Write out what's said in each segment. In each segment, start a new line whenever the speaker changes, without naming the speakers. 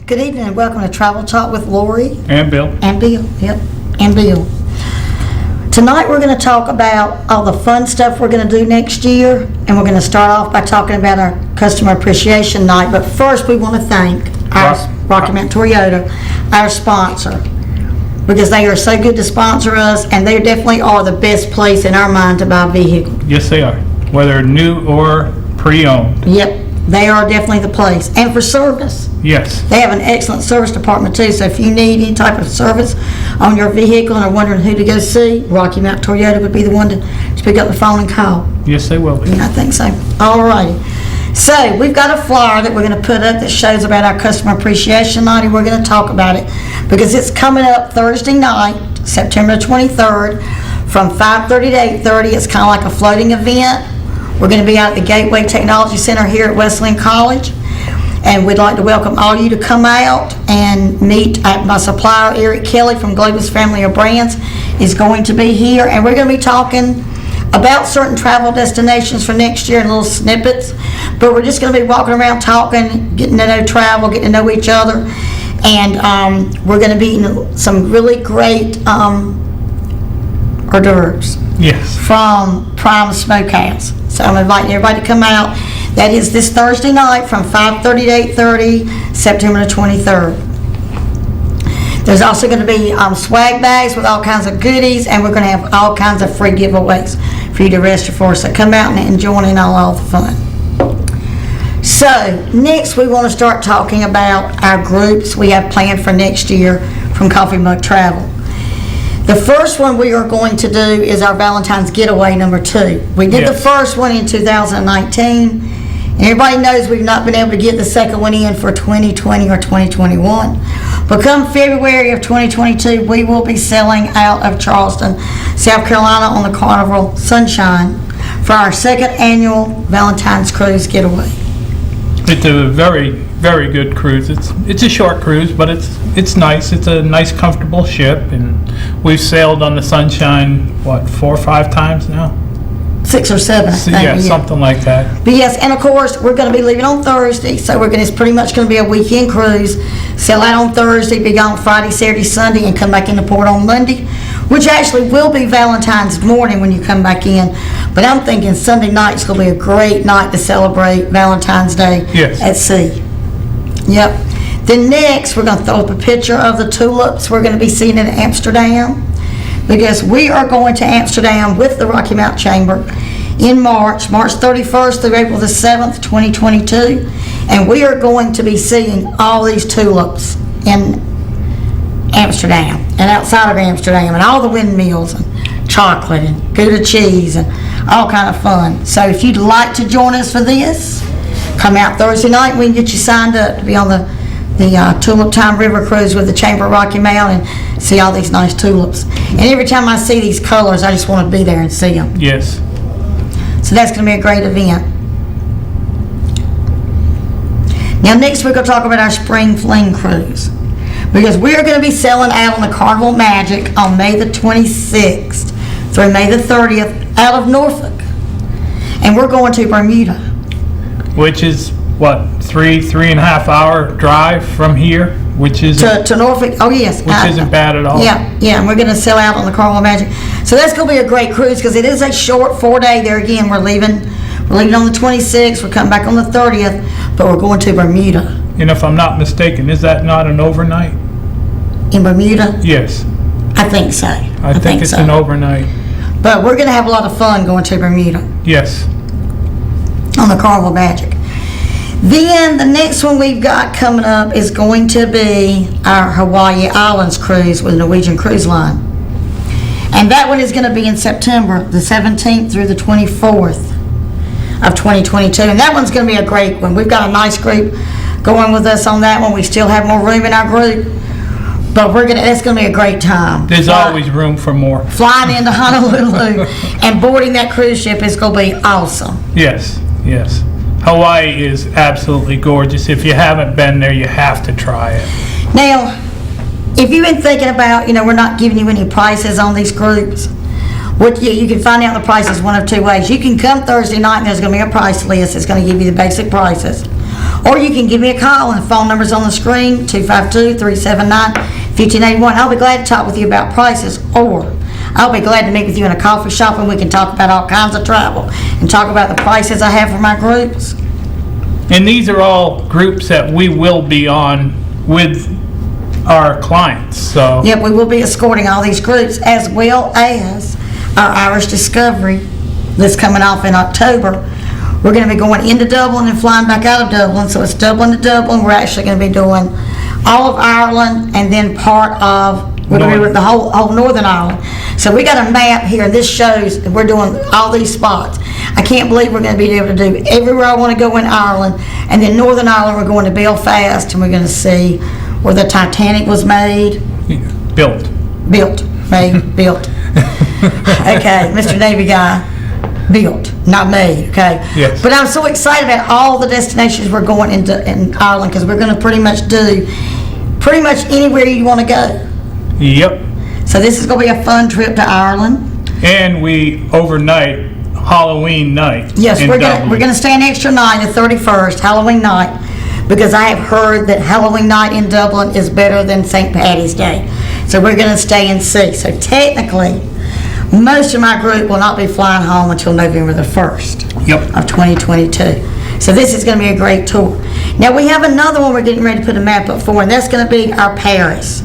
Good evening and welcome to Travel Talk with Lorie
And Bill.
and Bill. Yep, and Bill. Tonight we're going to talk about all the fun stuff we're going to do next year, and we're going to start off by talking about our Customer Appreciation Night. But first, we want to thank our Rocky Mountain Toyota, our sponsor, because they are so good to sponsor us, and they definitely are the best place in our mind to buy a vehicle.
Yes, they are. Whether new or pre-owned.
Yep, they are definitely the place. And for service.
Yes.
They have an excellent service department too, so if you need any type of service on your vehicle and are wondering who to go see, Rocky Mountain Toyota would be the one to pick up the phone and call.
Yes, they will be.
Yeah, I think so. All righty. So we've got a flyer that we're going to put up that shows about our Customer Appreciation Night, and we're going to talk about it because it's coming up Thursday night, September 23rd, from 5:30 to 8:30. It's kind of like a floating event. We're going to be out at the Gateway Technology Center here at Wesleyan College. And we'd like to welcome all you to come out and meet my supplier, Eric Kelly from Globus Family of Brands, is going to be here. And we're going to be talking about certain travel destinations for next year in little snippets. But we're just going to be walking around talking, getting to know travel, getting to know each other. And we're going to be eating some really great hors d'oeuvres.
Yes.
From Prime Smokehouse. So I'm inviting everybody to come out. That is this Thursday night from 5:30 to 8:30, September the 23rd. There's also going to be swag bags with all kinds of goodies, and we're going to have all kinds of free giveaways for you to register for. So come out and join in all the fun. So next we want to start talking about our groups we have planned for next year from Coffee Mug Travel. The first one we are going to do is our Valentines Getaway number 2. We did the first one in 2019. And everybody knows we've not been able to get the second one in for 2020 or 2021. But come February of 2022, we will be sailing out of Charleston, South Carolina on the Carnival Sunshine for our second annual Valentine's Cruise Getaway.
It's a very, very good cruise. It's a short cruise, but it's nice. It's a nice, comfortable ship, and we've sailed on the Sunshine, 4 or 5 times now?
6 or 7, I think.
Yeah, something like that.
But yes, and of course, we're going to be leaving on Thursday, so it's pretty much going to be a weekend cruise. Sail out on Thursday, be gone Friday, Saturday, Sunday, and come back into port on Monday, which actually will be Valentine's morning when you come back in. But I'm thinking Sunday night's going to be a great night to celebrate Valentine's Day at sea. Yep. Then next, we're going to throw up a picture of the tulips we're going to be seeing in Amsterdam, because we are going to Amsterdam with the Rocky Mountain Chamber in March 31st through April the 7th, 2022, and we are going to be seeing all these tulips in Amsterdam and outside of Amsterdam, and all the windmills and chocolate and Gouda cheese and all kind of fun. So if you'd like to join us for this, come out Thursday night. We can get you signed up to be on the Tulip Time River Cruise with the Chamber of Rocky Mountain and see all these nice tulips. And every time I see these colors, I just want to be there and see them.
Yes.
So that's going to be a great event. Now next we're going to talk about our Spring Fling Cruise, because we're going to be sailing out on the Carnival Magic on May the 26th through May the 30th out of Norfolk. And we're going to Bermuda.
Which is, 3.5 hour drive from here, which is
to Norfolk. Oh yes,
which isn't bad at all.
Yeah, and we're going to sail out on the Carnival Magic. So that's going to be a great cruise because it is a short 4-day. There again, we're leaving on the 26th. We're coming back on the 30th, but we're going to Bermuda.
And if I'm not mistaken, is that not an overnight?
In Bermuda?
Yes.
I think so.
I think it's an overnight.
But we're going to have a lot of fun going to Bermuda.
Yes.
On the Carnival Magic. Then the next one we've got coming up is going to be our Hawaii Islands cruise with Norwegian Cruise Line. And that one is going to be in September the 17th through the 24th of 2022. And that one's going to be a great one. We've got a nice group going with us on that one. We still have more room in our group, but it's going to be a great time.
There's always room for more.
Flying into Honolulu and boarding that cruise ship is going to be awesome.
Yes. Hawaii is absolutely gorgeous. If you haven't been there, you have to try it.
Now, if you've been thinking about, we're not giving you any prices on these groups, you can find out the prices one of 2 ways. You can come Thursday night and there's going to be a price list that's going to give you the basic prices. Or you can give me a call, and the phone number's on the screen, 252-379-1581. I'll be glad to talk with you about prices, or I'll be glad to meet with you in a coffee shop and we can talk about all kinds of travel and talk about the prices I have for my groups.
And these are all groups that we will be on with our clients, so.
Yep, we will be escorting all these groups, as well as our Irish Discovery that's coming off in October. We're going to be going into Dublin and flying back out of Dublin, so it's Dublin to Dublin. We're actually going to be doing all of Ireland and then part of, we're going to be with the whole Northern Ireland. So we got a map here, and this shows that we're doing all these spots. I can't believe we're going to be able to do everywhere I want to go in Ireland, and then Northern Ireland we're going to Belfast, and we're going to see where the Titanic was made.
Built.
Okay, Mr. Navy guy, built, not made, okay?
Yes.
But I'm so excited about all the destinations we're going in Ireland, because we're going to pretty much do pretty much anywhere you want to go.
Yep.
So this is going to be a fun trip to Ireland.
And we overnight Halloween night.
Yes,
in
we're
Dublin.
going to stay an extra night, the 31st, Halloween night, because I have heard that Halloween night in Dublin is better than St. Paddy's Day. So we're going to stay and see. So technically, most of my group will not be flying home until November the 1st of 2022. So this is going to be a great tour. Now we have another one we're getting ready to put a map up for, and that's going to be our Paris,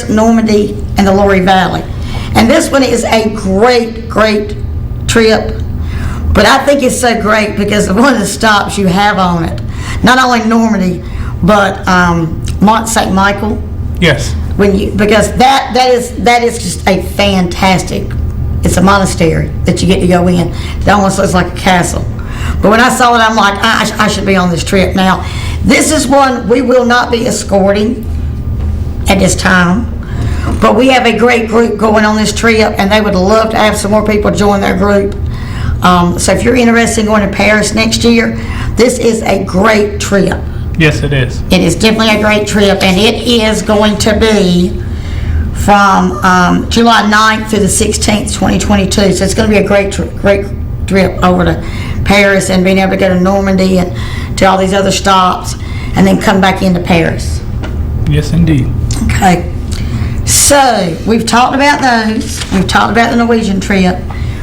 Normandy, and the Lorie Valley. And this one is a great trip. But I think it's so great because of one of the stops you have on it. Not only Normandy, but Mont St. Michael.
Yes.
Because that is just a fantastic. It's a monastery that you get to go in. It almost looks like a castle. But when I saw it, I'm like, I should be on this trip. Now, this is one we will not be escorting at this time. But we have a great group going on this trip, and they would love to have some more people join their group. So if you're interested in going to Paris next year, this is a great trip.
Yes, it is.
It is definitely a great trip, and it is going to be from July 9th through the 16th, 2022. So it's going to be a great trip over to Paris and being able to go to Normandy and to all these other stops, and then come back into Paris.
Yes, indeed.
Okay. So we've talked about those. We've talked about the Norwegian trip.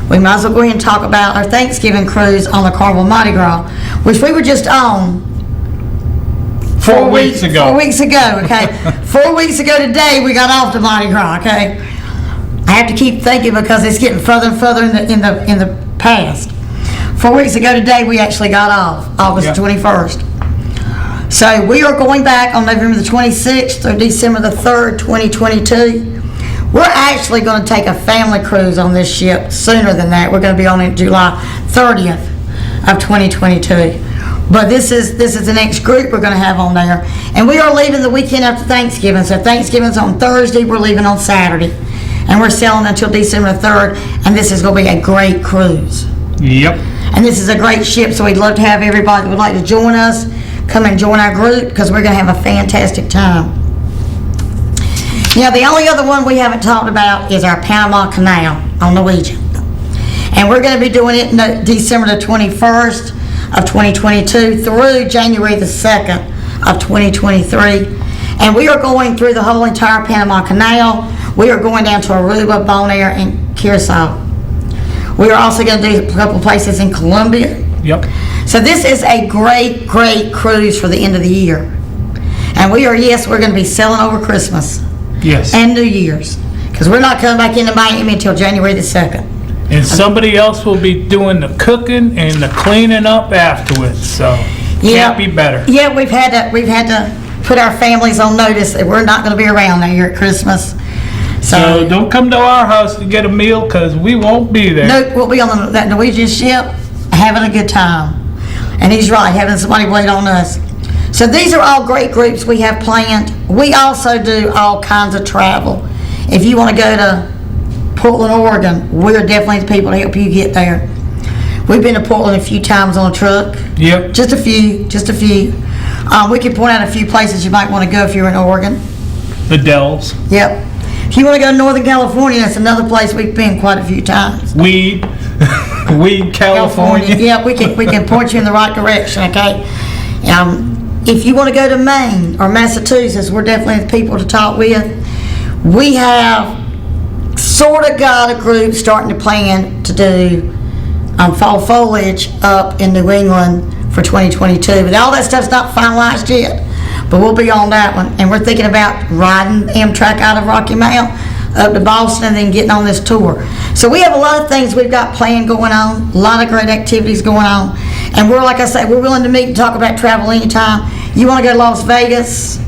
We might as well go ahead and talk about our Thanksgiving cruise on the Carnival Mardi Gras, which we were just on
4 weeks ago.
4 weeks ago, okay? 4 weeks ago today, we got off the Mardi Gras, okay? I have to keep thinking because it's getting further and further in the past. 4 weeks ago today, we actually got off, August 21st. So we are going back on November the 26th through December the 3rd, 2022. We're actually going to take a family cruise on this ship sooner than that. We're going to be on it July 30th of 2022. But this is the next group we're going to have on there. And we are leaving the weekend after Thanksgiving. So Thanksgiving's on Thursday, we're leaving on Saturday. And we're sailing until December 3rd, and this is going to be a great cruise.
Yep.
And this is a great ship, so we'd love to have everybody that would like to join us come and join our group, because we're going to have a fantastic time. Now, the only other one we haven't talked about is our Panama Canal on Norwegian. And we're going to be doing it December the 21st of 2022 through January the 2nd of 2023. And we are going through the whole entire Panama Canal. We are going down to Aruba, Bonaire, and Curacao. We are also going to do a couple places in Colombia.
Yep.
So this is a great cruise for the end of the year. And we're going to be sailing over Christmas.
Yes.
And New Year's. Because we're not coming back into Miami until January the 2nd.
And somebody else will be doing the cooking and the cleaning up afterwards, so can't be better.
Yeah, we've had to put our families on notice that we're not going to be around that year at Christmas.
So don't come to our house to get a meal, because we won't be there.
No, we'll be on that Norwegian ship having a good time. And he's right, having somebody wait on us. So these are all great groups we have planned. We also do all kinds of travel. If you want to go to Portland, Oregon, we're definitely the people to help you get there. We've been to Portland a few times on a truck.
Yep.
Just a few. We can point out a few places you might want to go if you're in Oregon.
The Dells.
Yep. If you want to go to Northern California, that's another place we've been quite a few times.
Weed, California.
Yeah, we can point you in the right direction, okay? If you want to go to Maine or Massachusetts, we're definitely the people to talk with. We have sort of got a group starting to plan to do fall foliage up in New England for 2022, but all that stuff's not finalized yet. But we'll be on that one, and we're thinking about riding Amtrak out of Rocky Mount up to Boston and then getting on this tour. So we have a lot of things we've got planned going on, a lot of great activities going on, and we're, like I say, we're willing to meet and talk about travel anytime. You want to go to Las Vegas?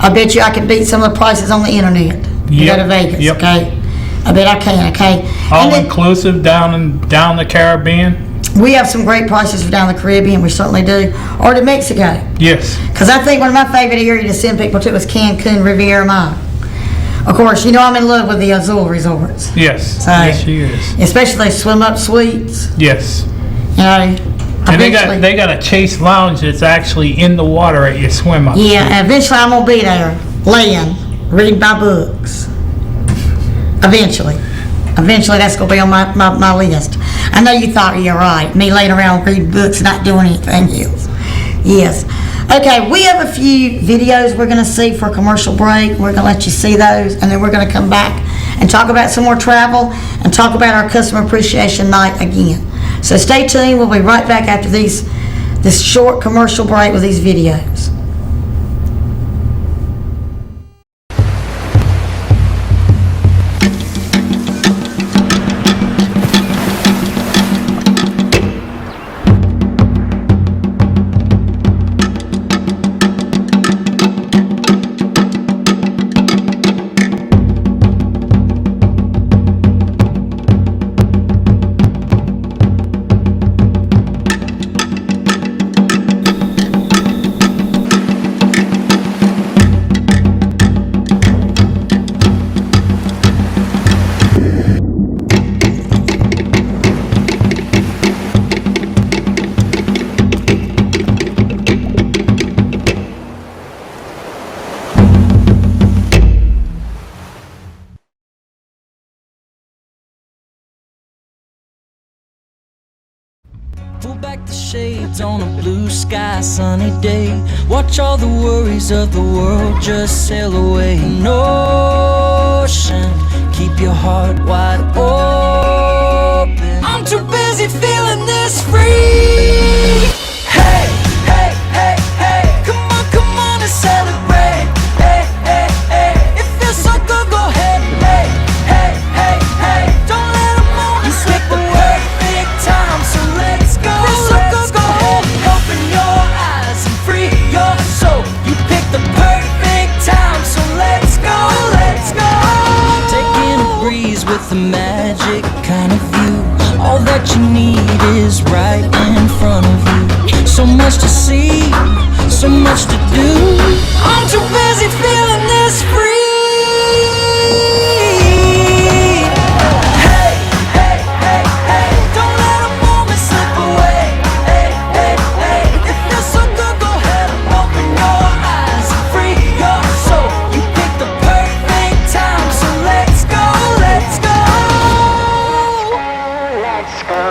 I bet you I can beat some of the prices on the internet. You go to Vegas, okay? I bet I can, okay?
All inclusive down the Caribbean.
We have some great prices for down the Caribbean, we certainly do. Or to Mexico.
Yes.
Because I think one of my favorite areas to send people to is Cancun, Riviera Maya. Of course, you know I'm in love with the Azul resorts.
Yes.
So,
yes, she is.
Especially those swim-up suites.
Yes.
You know,
and they got a Chase Lounge that's actually in the water at your swim-up.
Yeah, eventually I'm going to be there, laying, reading my books. Eventually that's going to be on my list. I know you thought you're right, me laying around reading books, not doing anything else. Yes. Okay, we have a few videos we're going to see for a commercial break. We're going to let you see those, and then we're going to come back and talk about some more travel and talk about our customer appreciation night again. So stay tuned. We'll be right back after this short commercial break with these videos.
Pull back the shades on a blue sky, sunny day. Watch all the worries of the world just sail away. An ocean, keep your heart wide open. I'm too busy feeling this free. Hey, hey, hey, hey, come on and celebrate. Hey, hey, hey, it feels so good, go ahead. Hey, hey, hey, hey, don't let a moment slip away. Big time, so let's go. Let's go ahead, open your eyes and free your soul. You picked the perfect time, so let's go, let's go. Taking a breeze with the magic kind of view. All that you need is right in front of you. So much to see, so much to do. I'm too busy feeling this free. Hey, hey, hey, hey, don't let a moment slip away. Hey, hey, hey, it feels so good, go ahead and open your eyes and free your soul. You picked the perfect time, so let's go, let's go. Let's go.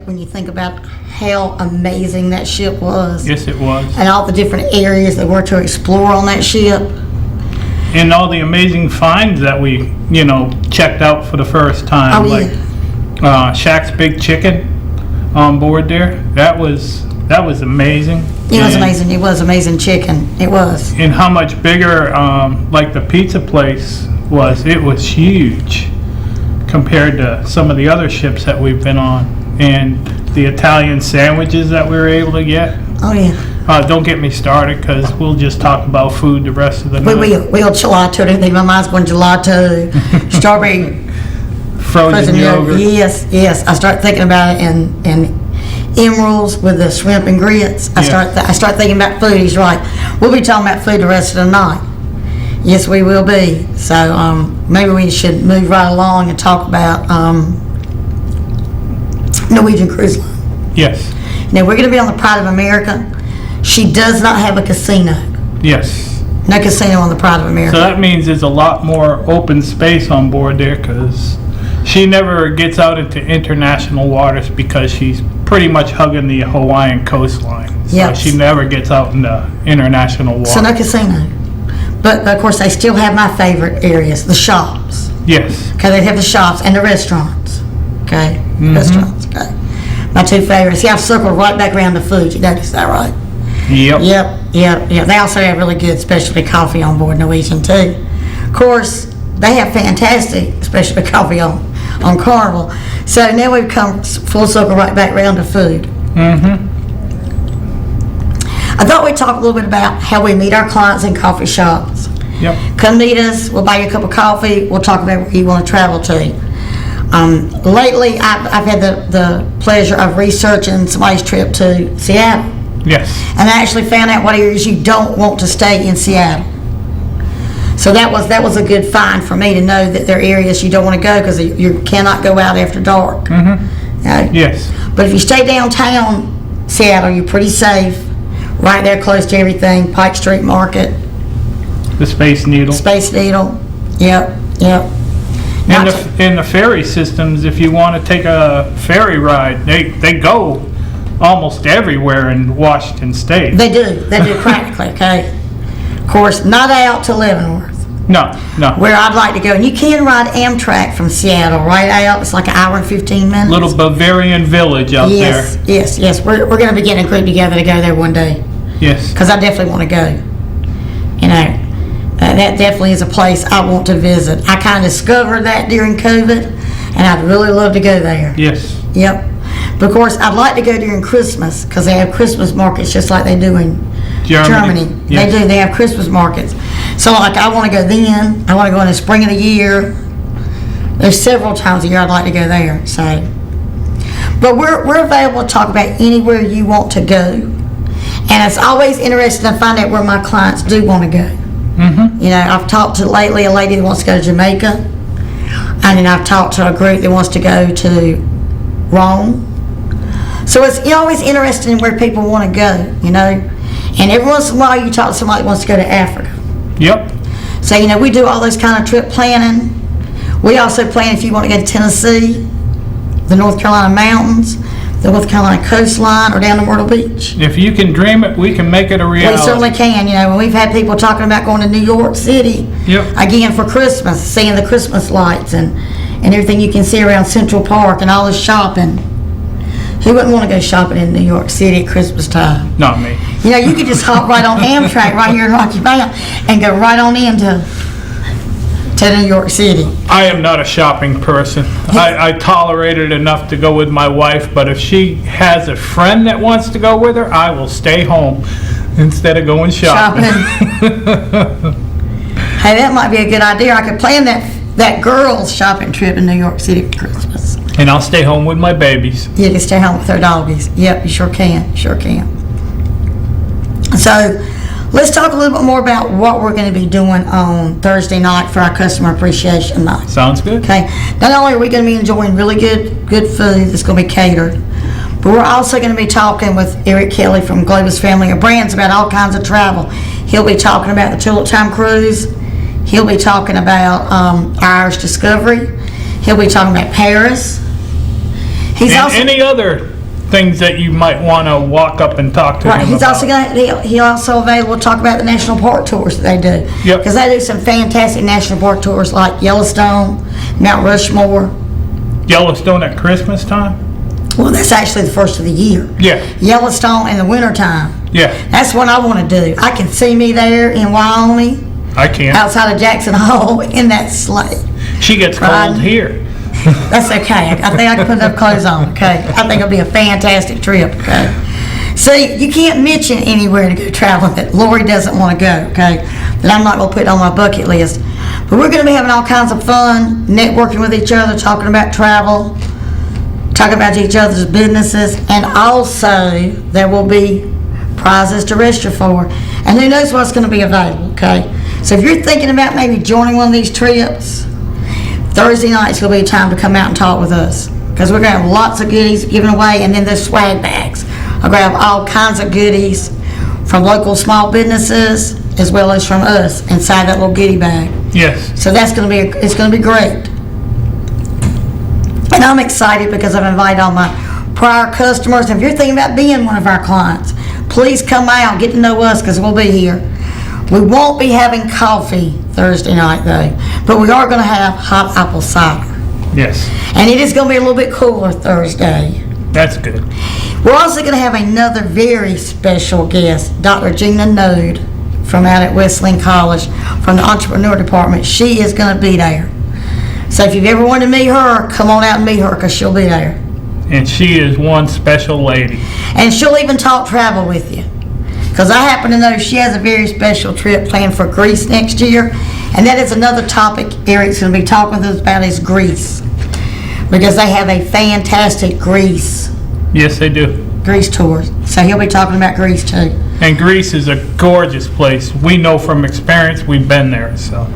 When you think about how amazing that ship was.
Yes, it was.
And all the different areas that were to explore on that ship.
And all the amazing finds that we, checked out for the first time.
Oh,
like Shaq's Big Chicken on board there. That was amazing.
It was amazing. It was amazing chicken. It was.
And how much bigger, like the pizza place was. It was huge compared to some of the other ships that we've been on. And the Italian sandwiches that we were able to get.
Oh, yeah.
Don't get me started, because we'll just talk about food the rest of the night.
We'll gelato and everything. My mind's going gelato, strawberry
Frozen yogurt.
Yes. I start thinking about it and emeralds with the shrimp and grits. I start thinking about food. He's right. We'll be talking about food the rest of the night. Yes, we will be. So maybe we should move right along and talk about Norwegian Cruise Line.
Yes.
Now, we're going to be on the Pride of America. She does not have a casino.
Yes.
No casino on the Pride of America.
So that means there's a lot more open space on board there, because she never gets out into international waters because she's pretty much hugging the Hawaiian coastline. So
Yes.
she never gets out into international waters.
So no casino. But, of course, they still have my favorite areas, the shops.
Yes.
Okay, they have the shops and the restaurants. Okay, restaurants. Okay, my two favorites. Yeah, I've circled right back around to food. You noticed that, right?
Yep.
Yep. They also have really good specialty coffee on board Norwegian too. Of course, they have fantastic specialty coffee on Carnival. So now we've come full circle right back around to food. I thought we'd talk a little bit about how we meet our clients in coffee shops.
Yep.
Come meet us. We'll buy you a cup of coffee. We'll talk about where you want to travel to. Lately, I've had the pleasure of researching somebody's trip to Seattle.
Yes.
And I actually found out what areas you don't want to stay in Seattle. So that was a good find for me to know that there are areas you don't want to go because you cannot go out after dark.
Yes.
But if you stay downtown Seattle, you're pretty safe. Right there close to everything. Pike Street Market.
The Space Needle.
Space Needle. Yep.
And the ferry systems, if you want to take a ferry ride, they go almost everywhere in Washington State.
They do practically, okay? Of course, not out to Leavenworth.
No.
Where I'd like to go. And you can ride Amtrak from Seattle right out. It's like an hour and 15 minutes.
Little Bavarian village out there.
Yes. We're going to be getting a group together to go there one day.
Yes.
Because I definitely want to go. That definitely is a place I want to visit. I kind of discovered that during COVID, and I'd really love to go there.
Yes.
Yep. But of course, I'd like to go during Christmas because they have Christmas markets just like they do in Germany.
Yes.
They do. They have Christmas markets. So, like, I want to go then. I want to go in the spring of the year. There's several times a year I'd like to go there. So, but we're available to talk about anywhere you want to go. And it's always interesting to find out where my clients do want to go. I've talked to lately a lady that wants to go to Jamaica. And then I've talked to a group that wants to go to Rome. So it's always interesting where people want to go, And every once in a while you talk to somebody that wants to go to Africa.
Yep.
So, we do all those kind of trip planning. We also plan if you want to go to Tennessee, the North Carolina mountains, the North Carolina coastline, or down to Myrtle Beach.
If you can dream it, we can make it a reality.
We certainly can. When we've had people talking about going to New York City, again for Christmas, seeing the Christmas lights and everything you can see around Central Park and all the shopping. Who wouldn't want to go shopping in New York City at Christmas time?
Not me.
You could just hop right on Amtrak right here in Rocky Mount and go right on into New York City.
I am not a shopping person. I tolerate it enough to go with my wife, but if she has a friend that wants to go with her, I will stay home instead of going shopping.
Hey, that might be a good idea. I could plan that girls' shopping trip in New York City for Christmas.
And I'll stay home with my babies.
You can stay home with their doggies. Yep, you sure can. So, let's talk a little bit more about what we're going to be doing on Thursday night for our Customer Appreciation Night.
Sounds good.
Okay. Not only are we going to be enjoying really good food that's going to be catered, but we're also going to be talking with Eric Kelly from Globus Family of Brands about all kinds of travel. He'll be talking about the Tulip Time Cruise. He'll be talking about Irish Discovery. He'll be talking about Paris. He's
and
also
any other things that you might want to walk up and talk to
Right,
him
he's
about.
also he's also available to talk about the national park tours that they do.
Yep.
Because they do some fantastic national park tours like Yellowstone, Mount Rushmore.
Yellowstone at Christmas time?
Well, that's actually the first of the year.
Yeah,
Yellowstone in the wintertime.
yeah,
That's what I want to do. I can see me there in Wyoming,
I can.
outside of Jackson Hole, in that sleigh.
She gets
Right.
cold here.
That's okay. I think I can put enough clothes on, okay? I think it'll be a fantastic trip, okay? See, you can't mention anywhere to go traveling that Lorie doesn't want to go, okay? That I'm not going to put on my bucket list. But we're going to be having all kinds of fun, networking with each other, talking about travel, talking about each other's businesses, and also there will be prizes to register for. And who knows what's going to be available, okay? So if you're thinking about maybe joining one of these trips, Thursday night's going to be a time to come out and talk with us, because we're going to have lots of goodies given away, and then there's swag bags. I'm going to have all kinds of goodies from local small businesses as well as from us inside that little goodie bag.
Yes.
So that's going to be it's going to be great. And I'm excited because I've invited all my prior customers. And if you're thinking about being one of our clients, please come out, get to know us, because we'll be here. We won't be having coffee Thursday night though, but we are going to have hot apple cider.
Yes.
And it is going to be a little bit cooler Thursday.
That's good.
We're also going to have another very special guest, Dr. Gina Node from out at Wesleyan College from the Entrepreneur Department. She is going to be there. So if you've ever wanted to meet her, come on out and meet her, because she'll be there.
And she is one special lady.
And she'll even talk travel with you. Because I happen to know she has a very special trip planned for Greece next year. And that is another topic Eric's going to be talking with us about, is Greece. Because they have a fantastic Greece
Yes, they do.
tour. So he'll be talking about Greece too.
And Greece is a gorgeous place. We know from experience. We've been there, so.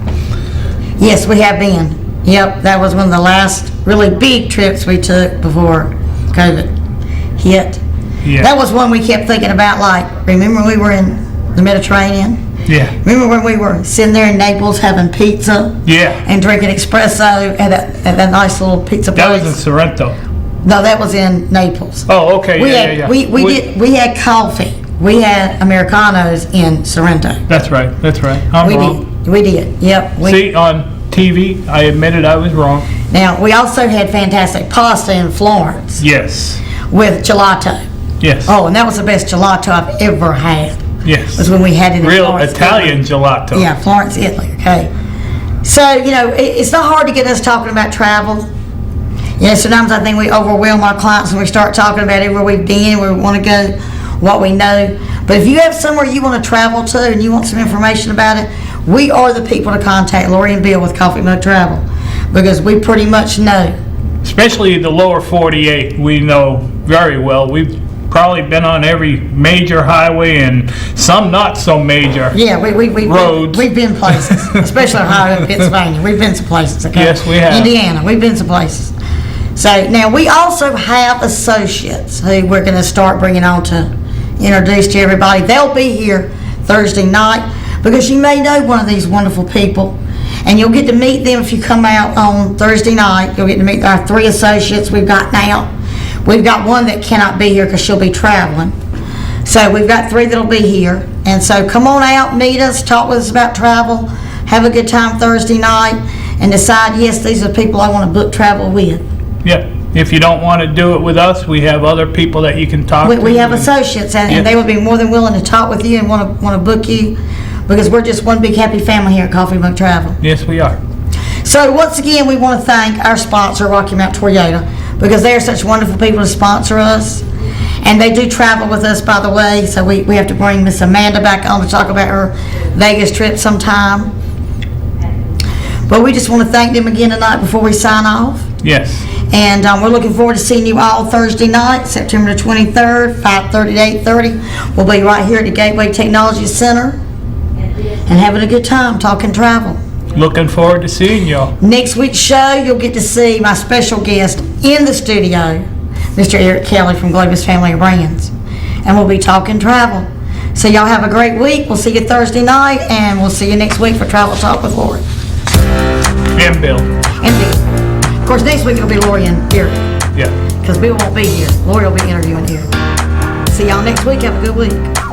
Yes, we have been. Yep, that was one of the last really big trips we took before COVID hit.
Yeah.
That was one we kept thinking about, like, remember when we were in the Mediterranean?
Yeah.
Remember when we were sitting there in Naples having pizza
Yeah.
and drinking espresso at that nice little pizza
That
place?
was in Sorrento.
No, that was in Naples.
Oh, okay. Yeah.
We had coffee. We had Americanos in Sorrento.
That's right. I'm wrong.
We did. Yep.
See, on TV, I admitted I was wrong.
Now, we also had fantastic pasta in Florence
Yes.
with gelato.
Yes.
Oh, and that was the best gelato I've ever had.
Yes.
Was when we had it in
Real
Florence,
Italian
Italy.
gelato.
Yeah, Florence, Italy. Okay. So, it's not hard to get us talking about travel. Sometimes I think we overwhelm our clients when we start talking about everywhere we've been, where we want to go, what we know. But if you have somewhere you want to travel to and you want some information about it, we are the people to contact, Lorie and Bill with Coffee Mug Travel, because we pretty much know.
Especially the lower 48, we know very well. We've probably been on every major highway and some not so major.
Yeah,
roads.
We've been places, especially Ohio and Pennsylvania. We've been some places, okay?
Yes, we have.
Indiana, we've been some places. So now we also have associates who we're going to start bringing on to introduce to everybody. They'll be here Thursday night, because you may know one of these wonderful people, and you'll get to meet them if you come out on Thursday night. You'll get to meet our 3 associates we've got now. We've got one that cannot be here because she'll be traveling. So we've got 3 that'll be here. And so come on out, meet us, talk with us about travel, have a good time Thursday night, and decide, yes, these are the people I want to book travel with.
Yeah. If you don't want to do it with us, we have other people that you can talk to.
We have associates, and they would be more than willing to talk with you and want to book you, because we're just one big happy family here at Coffee Mug Travel.
Yes, we are.
So once again, we want to thank our sponsor, Rocky Mount Toyota, because they are such wonderful people to sponsor us. And they do travel with us, by the way, so we have to bring Miss Amanda back on to talk about her Vegas trip sometime. But we just want to thank them again tonight before we sign off.
Yes.
And we're looking forward to seeing you all Thursday night, September the 23rd, 5:30 to 8:30. We'll be right here at the Gateway Technology Center and having a good time talking travel.
Looking forward to seeing y'all.
Next week's show, you'll get to see my special guest in the studio, Mr. Eric Kelly from Globus Family of Brands. And we'll be talking travel. So y'all have a great week. We'll see you Thursday night, and we'll see you next week for Travel Talk with Lorie.
And Bill.
And Bill. Of course, next week it'll be Lorie and Eric.
Yeah.
because Bill won't be here. Lorie will be interviewing here. See y'all next week. Have a good week.